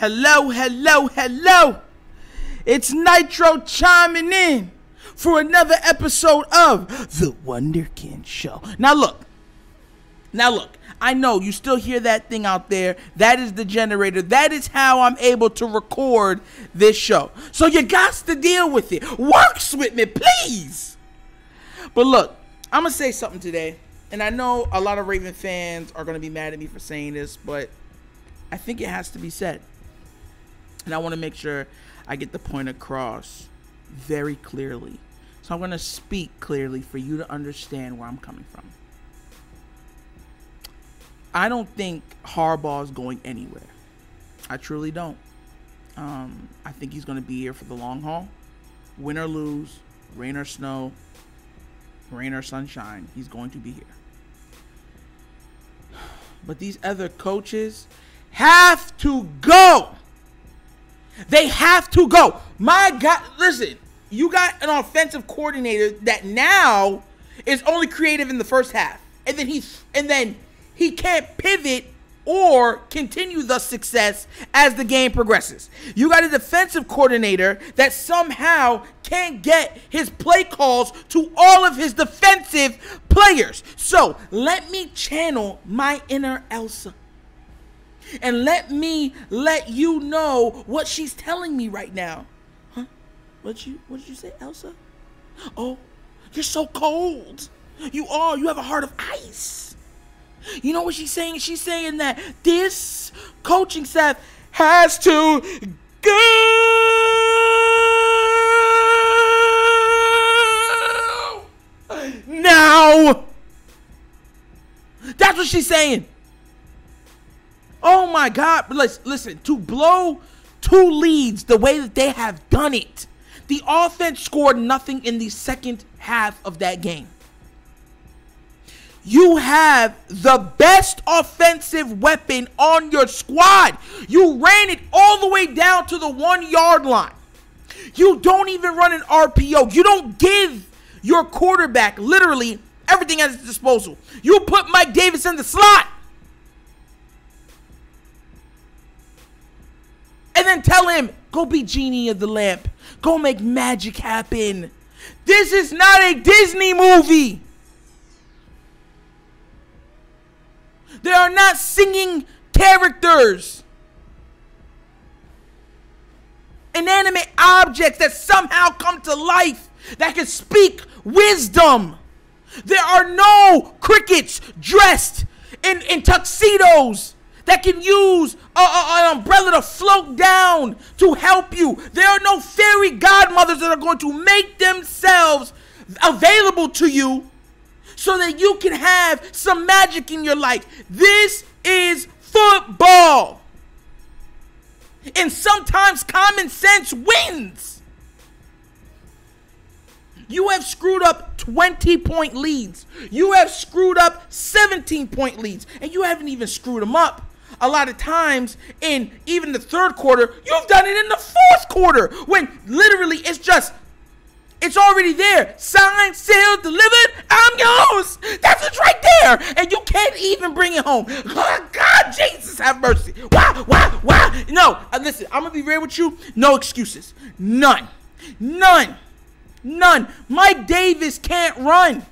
Hello, hello, hello. It's Nitro chiming in for another episode of The Wonderkin Show. Now look. I know you still hear that thing out there. That is the generator. That is how I'm able to record this show. So you got to deal with it. Works with me, please. But look, I'm going to say something today. And I know a lot of Raven fans are going to be mad at me for saying this, but I think it has to be said. And I want to make sure I get the point across very clearly. So I'm going to speak clearly for you to understand where I'm coming from. I don't think Harbaugh is going anywhere. I truly don't. I think he's going to be here for the long haul. Win or lose, rain or snow, rain or sunshine, he's going to be here. But these other coaches have to go. They have to go. My God, listen, you got an offensive coordinator that now is only creative in the first half. And then he can't pivot or continue the success as the game progresses. You got a defensive coordinator that somehow can't get his play calls to all of his defensive players. So let me channel my inner Elsa. And let me let you know what she's telling me right now. Huh? What did you say, Elsa? Oh, you're so cold. You are. You have a heart of ice. You know what she's saying? She's saying that this coaching staff has to go now. That's what she's saying. Oh my God. Listen, to blow 2 leads the way that they have done it, the offense scored nothing in the second half of that game. You have the best offensive weapon on your squad. You ran it all the way down to the 1-yard line. You don't even run an RPO. You don't give your quarterback literally everything at his disposal. You put Mike Davis in the slot. And then tell him, go be Genie of the Lamp. Go make magic happen. This is not a Disney movie. There are not singing characters. Inanimate objects that somehow come to life, that can speak wisdom. There are no crickets dressed in tuxedos that can use an umbrella to float down to help you. There are no fairy godmothers that are going to make themselves available to you so that you can have some magic in your life. This is football. And sometimes common sense wins. You have screwed up 20-point leads. You have screwed up 17-point leads. And you haven't even screwed them up a lot of times in even the third quarter. You've done it in the fourth quarter when literally it's already there. Signed, sealed, delivered. I'm yours. That's it right there. And you can't even bring it home. Oh, God, Jesus, have mercy. Why? No, listen, I'm going to be real with you. No excuses. None. Mike Davis can't run.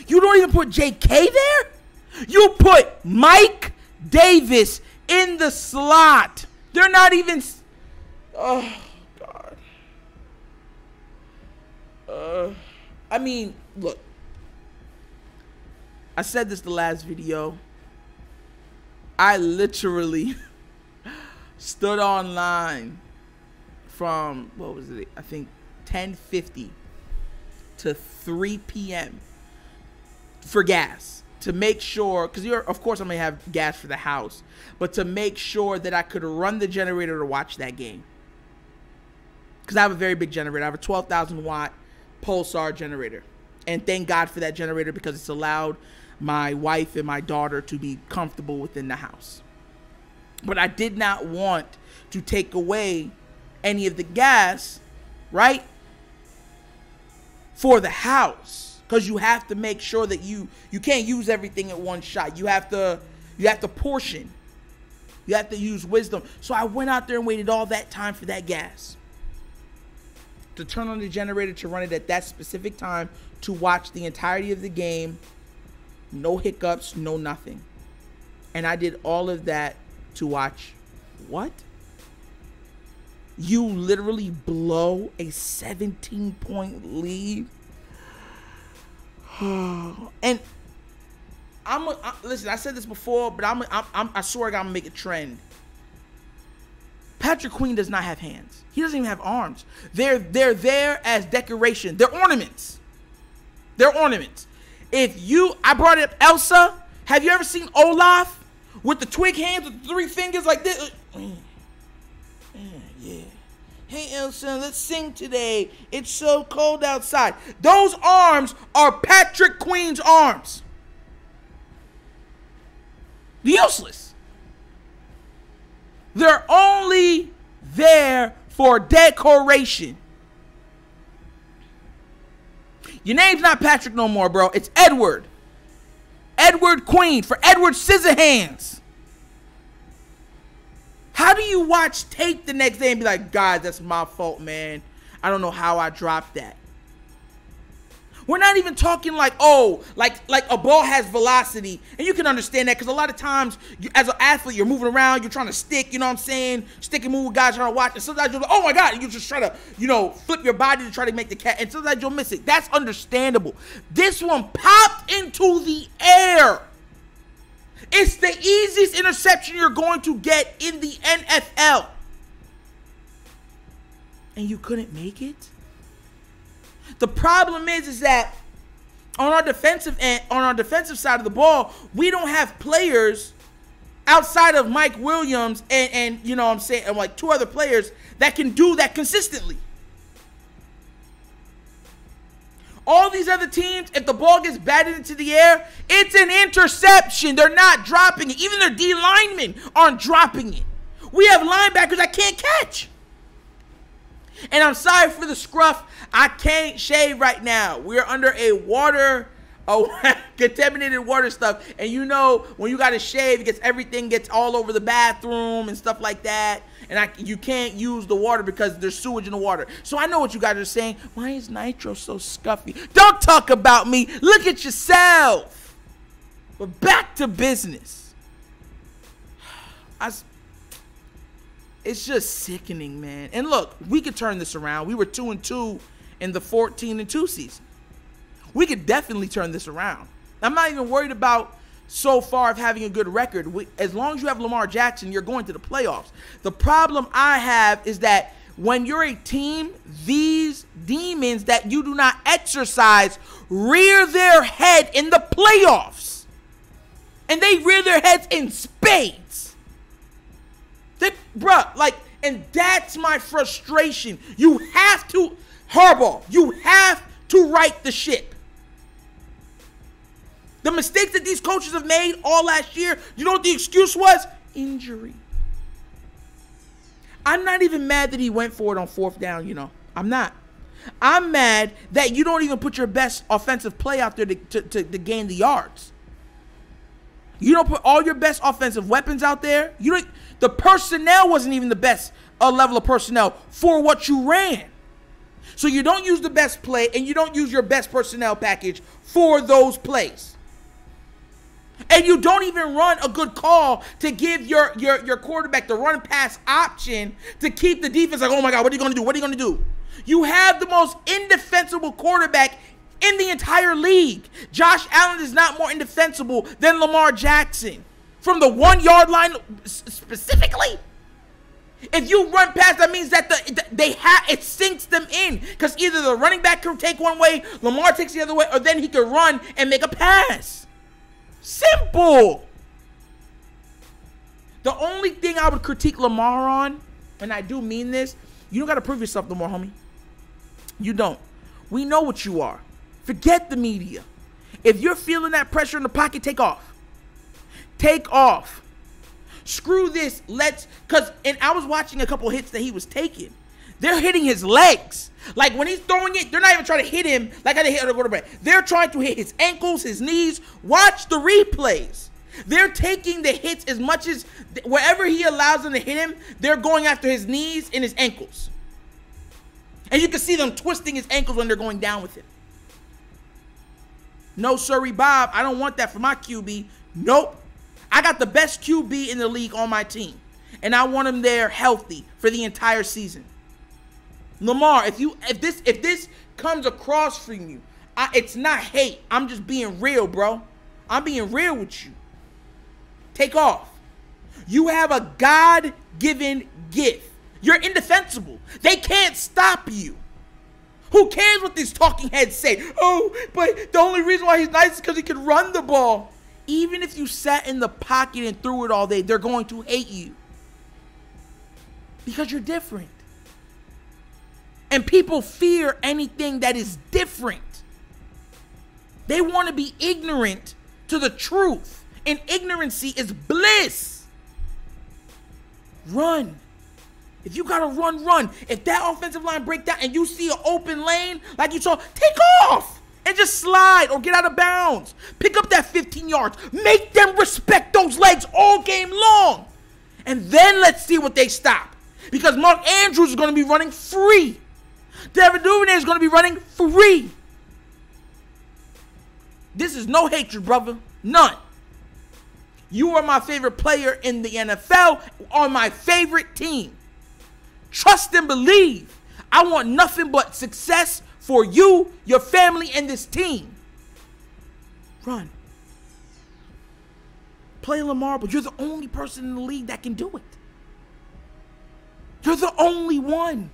You don't even put JK there. You put Mike Davis in the slot. They're not even... Oh, God. I mean, look. I said this the last video. I literally stood online from, what was it? I think 10:50 to 3 p.m. for gas to make sure, because of course I'm going to have gas for the house, but to make sure that I could run the generator to watch that game. Because I have a very big generator. I have a 12,000 watt Pulsar generator. And thank God for that generator because it's allowed my wife and my daughter to be comfortable within the house. But I did not want to take away any of the gas, right, for the house. Because you have to make sure that you can't use everything at one shot. You have to portion. You have to use wisdom. So I went out there and waited all that time for that gas to turn on the generator to run it at that specific time to watch the entirety of the game. No hiccups, no nothing. And I did all of that to watch what? You literally blow a 17-point lead. And listen, I said this before, but I swear I'm gonna make a trend. Patrick Queen does not have hands. He doesn't even have arms. They're there as decoration. They're ornaments. They're ornaments. I brought up Elsa. Have you ever seen Olaf with the twig hands with 3 fingers like this? Yeah. Hey Elsa, let's sing today. It's so cold outside. Those arms are Patrick Queen's arms. Useless. They're only there for decoration. Your name's not Patrick no more, bro. It's Edward. Edward Queen for Edward Scissorhands. How do you watch tape the next day and be like, guys, that's my fault, man. I don't know how I dropped that. We're not even talking like, oh, like a ball has velocity. And you can understand that because a lot of times, as an athlete, you're moving around, you're trying to stick, you know what I'm saying? Stick and move with guys trying to watch. And sometimes you're like, oh my God, and you just try to, flip your body to try to make the catch. And sometimes you'll miss it. That's understandable. This one popped into the air. It's the easiest interception you're going to get in the NFL. And you couldn't make it? The problem is that on our defensive side of the ball, we don't have players outside of Mike Williams and you know what I'm saying, and like 2 other players that can do that consistently. All these other teams, if the ball gets batted into the air, it's an interception. They're not dropping it. Even their D linemen aren't dropping it. We have linebackers that can't catch. And I'm sorry for the scruff. I can't shave right now. We're under a contaminated water stuff. And you know, when you got to shave, everything gets all over the bathroom and stuff like that. And you can't use the water because there's sewage in the water. So I know what you guys are saying. Why is Nitro so scuffy? Don't talk about me. Look at yourself. But back to business. It's just sickening, man. And look, we could turn this around. We were 2-2 in the 14-2 season. We could definitely turn this around. I'm not even worried about so far of having a good record. As long as you have Lamar Jackson, you're going to the playoffs. The problem I have is that when you're a team, these demons that you do not exercise rear their head in the playoffs. And they rear their heads in spades. And that's my frustration. You have to, Harbaugh, you have to right the ship. The mistakes that these coaches have made all last year, you know what the excuse was? Injury. I'm not even mad that he went for it on 4th down, I'm not. I'm mad that you don't even put your best offensive play out there to gain the yards. You don't put all your best offensive weapons out there. The personnel wasn't even the best level of personnel for what you ran. So you don't use the best play and you don't use your best personnel package for those plays. And you don't even run a good call to give your quarterback the run pass option to keep the defense like, oh my God, what are you going to do? What are you going to do? You have the most indefensible quarterback in the entire league. Josh Allen is not more indefensible than Lamar Jackson. From the 1-yard line specifically. If you run past, that means that it sinks them in. Because either the running back can take one way, Lamar takes the other way, or then he can run and make a pass. Simple. The only thing I would critique Lamar on, and I do mean this, you don't got to prove yourself no more, homie. You don't. We know what you are. Forget the media. If you're feeling that pressure in the pocket, take off. Take off. Screw this. And I was watching a couple hits that he was taking. They're hitting his legs. Like when he's throwing it, they're not even trying to hit him like how they hit the quarterback. They're trying to hit his ankles, his knees. Watch the replays. They're taking the hits as much as wherever he allows them to hit him, they're going after his knees and his ankles. And you can see them twisting his ankles when they're going down with him. No, sorry, Bob. I don't want that for my QB. Nope. I got the best QB in the league on my team. And I want him there healthy for the entire season. Lamar, if this comes across from you, it's not hate. I'm just being real, bro. I'm being real with you. Take off. You have a God-given gift. You're indefensible. They can't stop you. Who cares what these talking heads say? Oh, but the only reason why he's nice is because he can run the ball. Even if you sat in the pocket and threw it all day, they're going to hate you. Because you're different. And people fear anything that is different. They want to be ignorant to the truth. And ignorancy is bliss. Run. If you gotta run, run. If that offensive line break down and you see an open lane like you saw, take off and just slide or get out of bounds. Pick up that 15 yards. Make them respect those legs all game long. And then let's see what they stop. Because Mark Andrews is going to be running free. Devin Duvernay is going to be running free. This is no hatred, brother. None. You are my favorite player in the NFL, on my favorite team. Trust and believe. I want nothing but success for you, your family, and this team. Run. Play Lamar, but you're the only person in the league that can do it. You're the only one.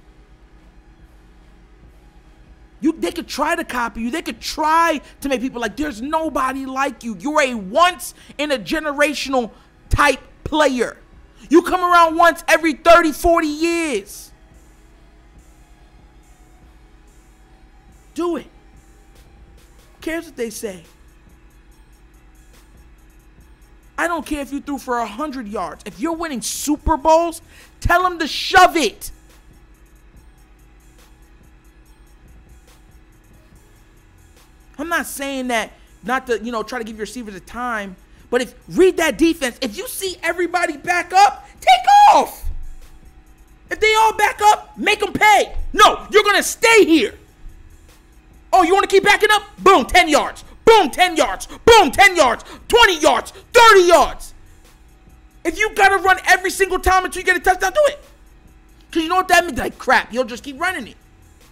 They could try to copy you. They could try to make people like, there's nobody like you. You're a once-in-a-generational type player. You come around once every 30, 40 years. Do it. Who cares what they say? I don't care if you threw for 100 yards. If you're winning Super Bowls, tell them to shove it. I'm not saying that not to, try to give your receivers a time, but read that defense. If you see everybody back up, take off. If they all back up, make them pay. No, you're going to stay here. Oh, you want to keep backing up? Boom, 10 yards. Boom, 10 yards. Boom, 10 yards. 20 yards. 30 yards. If you got to run every single time until you get a touchdown, do it. Because you know what that means? Like, crap, he'll just keep running it.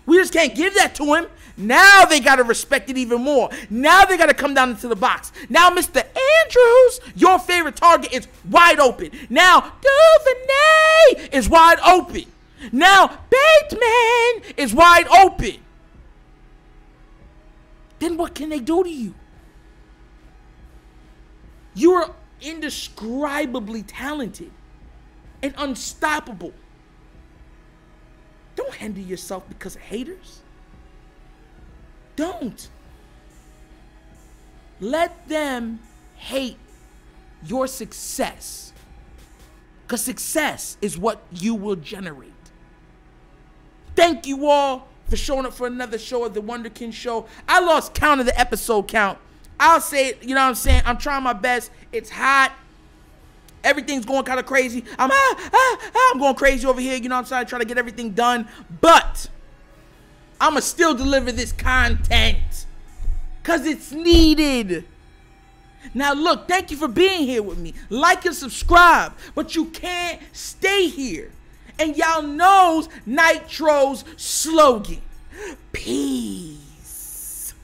We just can't give that to him. Now they got to respect it even more. Now they got to come down into the box. Now Mr. Andrews, your favorite target, is wide open. Now Duvernay is wide open. Now Bateman is wide open. Then what can they do to you? You are indescribably talented and unstoppable. Don't hinder yourself because of haters. Don't. Let them hate your success. Because success is what you will generate. Thank you all for showing up for another show of the Wonderkin Show. I lost count of the episode count. I'll say it, you know what I'm saying? I'm trying my best. It's hot. Everything's going kind of crazy. I'm going crazy over here, you know what I'm saying? Trying to get everything done. But I'm going to still deliver this content because it's needed. Now, look, thank you for being here with me. Like and subscribe, but you can't stay here. And y'all knows Nitro's slogan. Peace.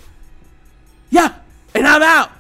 Yeah, and I'm out.